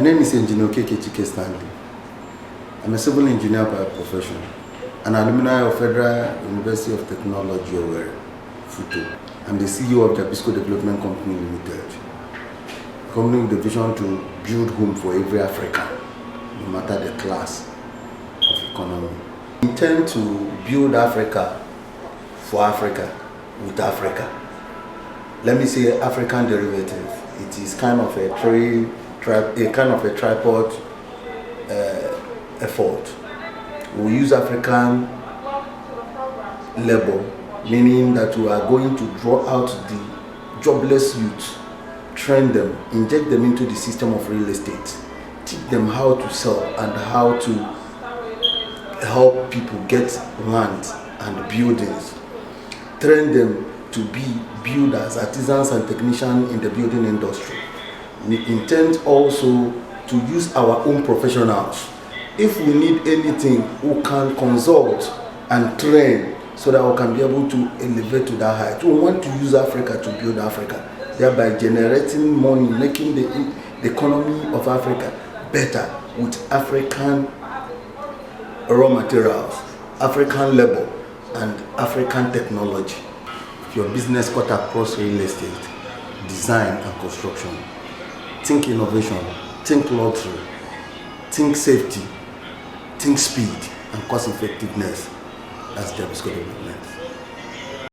name is Engineer Okeke Chike Stanley. I'm a civil engineer by profession, an alumni of Federal University of Technology, Owerri, Futo. I'm the CEO of Jabisco Development Company Limited, a company with the vision to build home for every African, no matter the class of economy. We intend to build Africa for Africa, with Africa. Let me say African derivative. It is kind of a tripod effort. We use African labor, meaning that we are going to draw out the jobless youth, train them, inject them into the system of real estate, teach them how to sell and how to help people get land and buildings, train them to be builders, artisans and technicians in the building industry. We intend also to use our own professionals. If we need anything, we can consult and train so that we can be able to elevate to that height. We want to use Africa to build Africa, thereby generating money, making the economy of Africa better with African raw materials, African labor, and African technology. Your business cut across real estate, design and construction. Think innovation, think luxury, think safety, think speed and cost effectiveness. That's Jabisco Development.